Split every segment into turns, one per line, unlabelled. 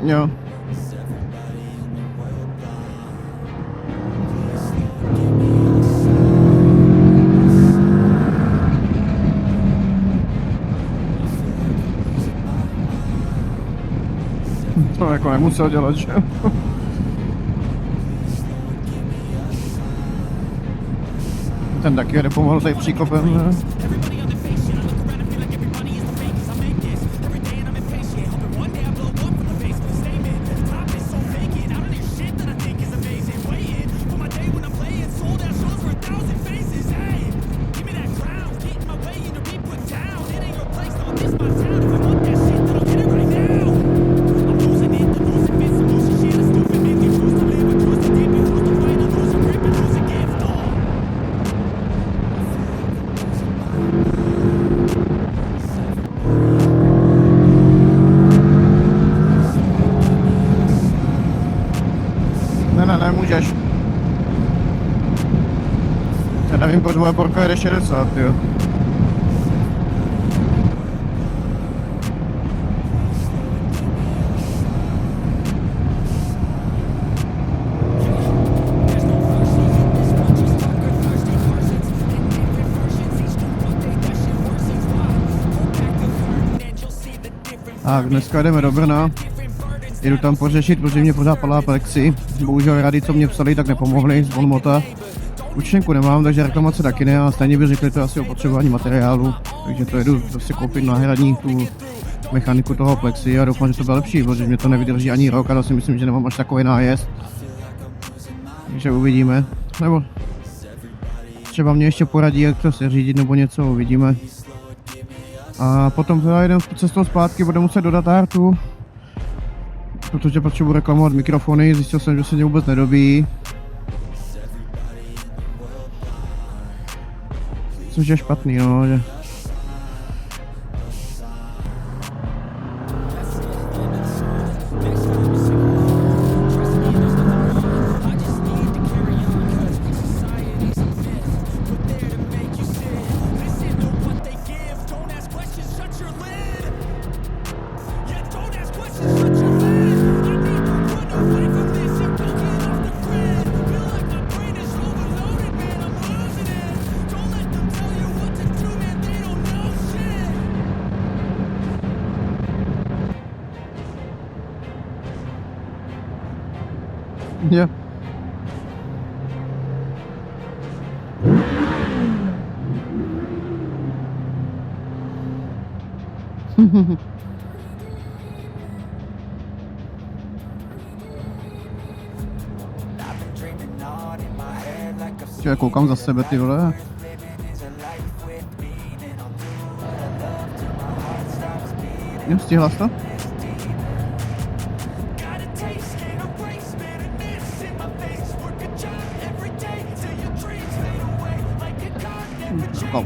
Jo. To jako nemusel dělat, že? Ten taky jede pomalu tady příkopem, ne? Ne, nemůžeš. Já nevím, proč moje borka jede 60, jo. Tak, dneska jdeme do Brna. Jedu tam pořešit, protože mě pořád padla plexi. Bohužel rady, co mě psali, tak nepomohly z MOTA. Účtenku nemám, takže reklamace taky ne, a stejně by řekli to asi o potřebování materiálu. Takže to jedu zase koupit náhradní tu mechaniku toho plexi a doufám, že to bude lepší, protože mě to nevydrží ani rok a to si myslím, že nemám až takový nájezd. Takže uvidíme. Nebo třeba mě ještě poradí, jak to se řídit nebo něco, uvidíme. A potom jdem cestou zpátky, budu muset dodat artu. Protože potřebuji reklamovat mikrofony, zjistil jsem, že se mě vůbec nedobíjí. Což je špatný, no, že... Jo. Já koukám za sebe, ty vole. Jo, stihla jsi to?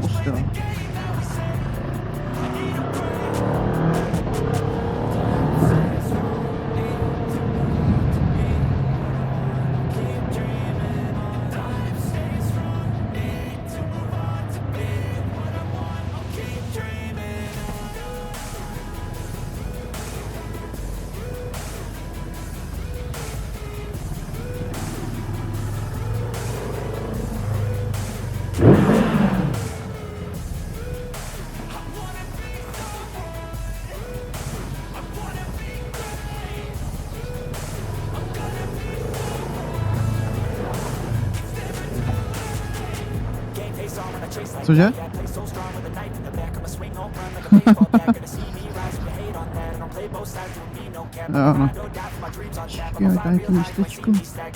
Prostě. Cože? Jo, no. Počkej, tady to místečko.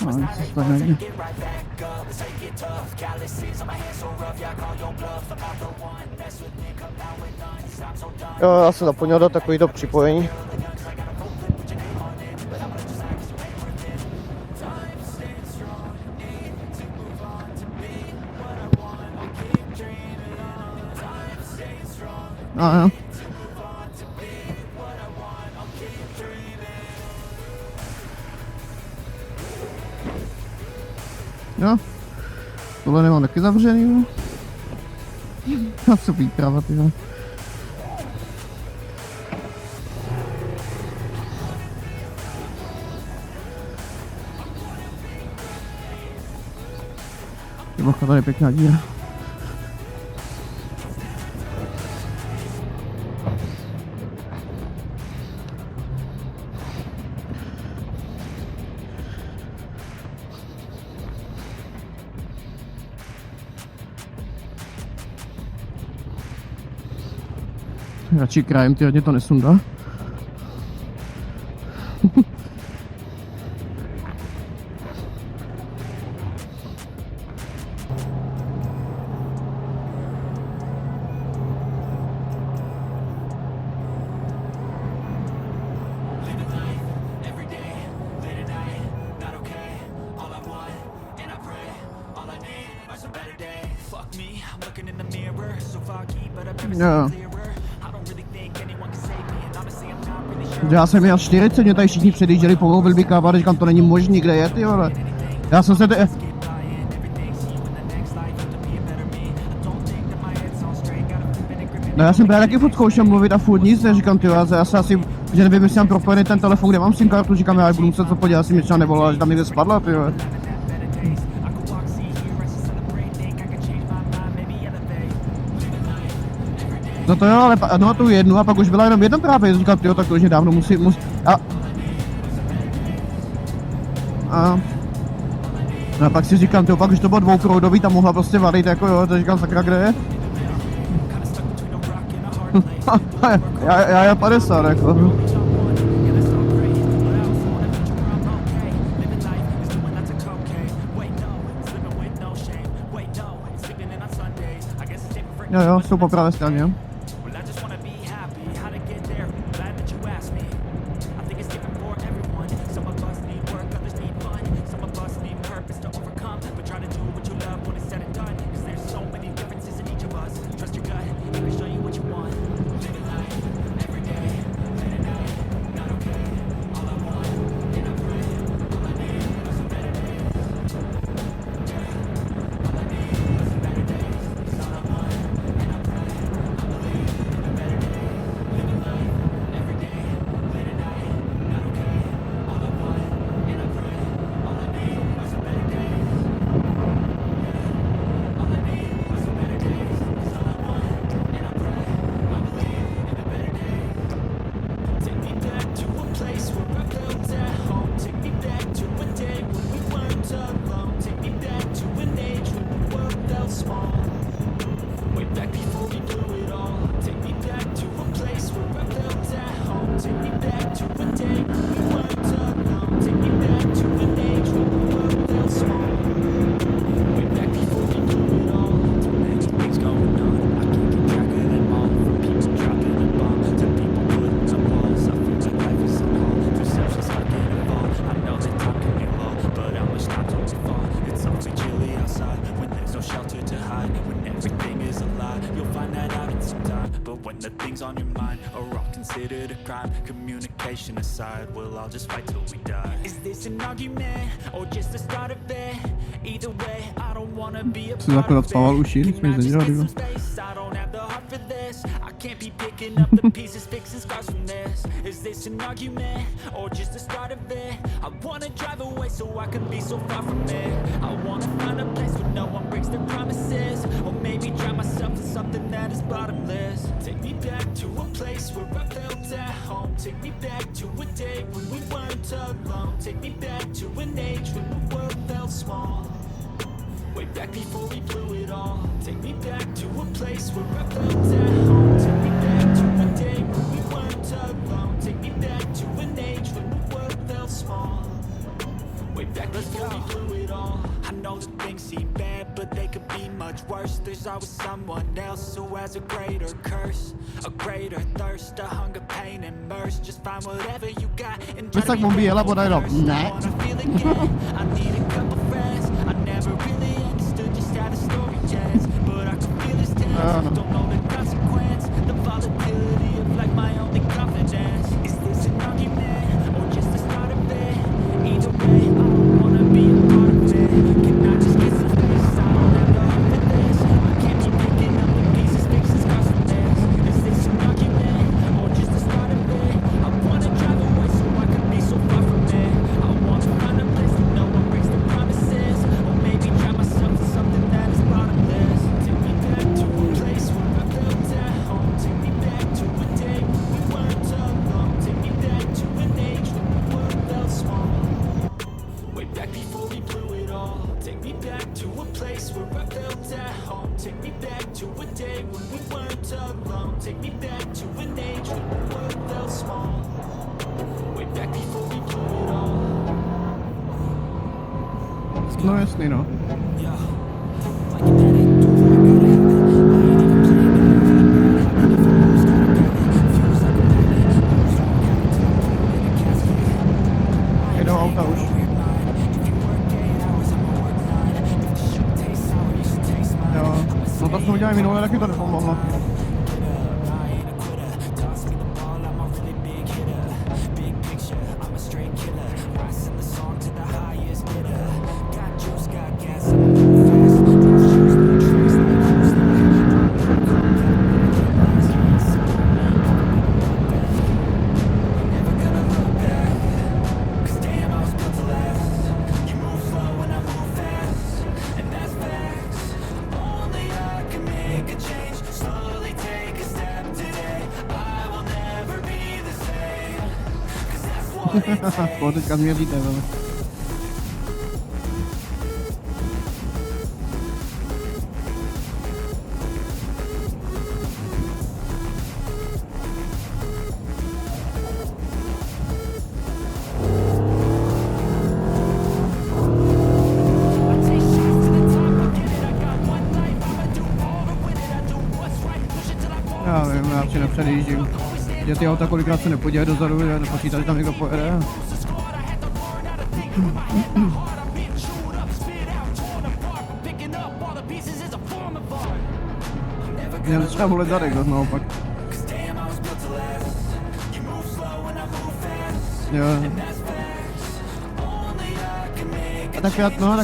No, něco se tak najde. Jo, já jsem zapomněl dát takovýto připojení. A jo. Jo. Tohle nemám taky zavřený. A co výprava, ty jo. Bacha, tady je pěkná díra. Radši krajem, ty hodně to nesundá. Jo. Já jsem měl 40, mě tady všichni předjížděli pomalu vylbíkávat, říkám, to není možný, kde je, ty vole. Já jsem se No já jsem právě taky furt zkoušel mluvit a furt nic neříkám, ty vole, já se asi, že nevím, jestli mám propojený ten telefon, kde mám SIM kartu, říkám, já budu muset co podělat, asi mě třeba nevolala, že tam někde spadla, ty vole. No to jo, ale no tu jednu a pak už byla jenom jedna právě, říkal, tyjo, tak to už je dávno musí a pak si říkám, tyjo, pak už to bylo dvouproudový, tam mohla prostě valit, jako jo, to říkám, sakra, kde je? já 50, jako. Jo, jsou po pravé straně.
Aside, we'll all just fight till we die. Is this an argument or just the start of it? Either way, I don't wanna be a part of it. Can I just get some space? I don't have the heart for this. I can't be picking up the pieces, fixing scars from this. Is this an argument or just the start of it? I wanna drive away so I can be so far from it. I wanna find a place where no one breaks their promises, or maybe drown myself in something that is bottomless. Take me back to a place where I felt at home. Take me back to a day when we weren't alone. Take me back to an age when the world felt small. Way back before we blew it all. Take me back to a place where I felt at home. Take me back to a day when we weren't alone. Take me back to an age when the world felt small. Way back before we blew it all. I know that things seem bad, but they could be much worse. There's always someone else who has a greater curse, a greater thirst, a hunger, pain, and mercy. Just find whatever you got and try to be I feel again. I need a couple friends. I never really understood just how the story ends, but I can feel this tense. Don't know the consequence, the volatility of like my only confidence. Is this an argument or just the start of it? Either way, I don't wanna be a part of it. Can I just get some space? I don't have the heart for this. I can't be picking up the pieces. to a day when we weren't alone. Take me back to an age when the world felt small. Way back before we knew it all.
No jasný, no.
Yeah. Like an addict, do I gotta have it. I ain't even playing it. If I lose, gotta get it. Feels like a magnet. Always don't have to tell me in a casket.
Jedou auta už. Jo, no to jsme udělali minule, taky to nepomohlo. Koho teďka změříte, vele. Já vím, já si nepředjíždím. Že ty auta kolikrát se nepodívají dozadu, že nepočítá, že tam někdo pojede. Měl třeba volit zadek, zase naopak. Jo. A tak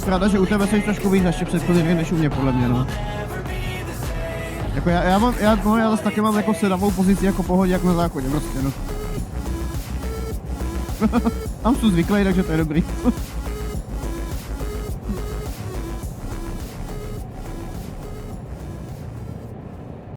ráda, že u tebe jsi trošku víc ještě předchozí než u mě, podle mě, no. Jako já zase taky mám jako sedavou pozici jako pohodě, jak na záchodě, prostě, no. Tam jsou zvyklý, takže to je dobrý.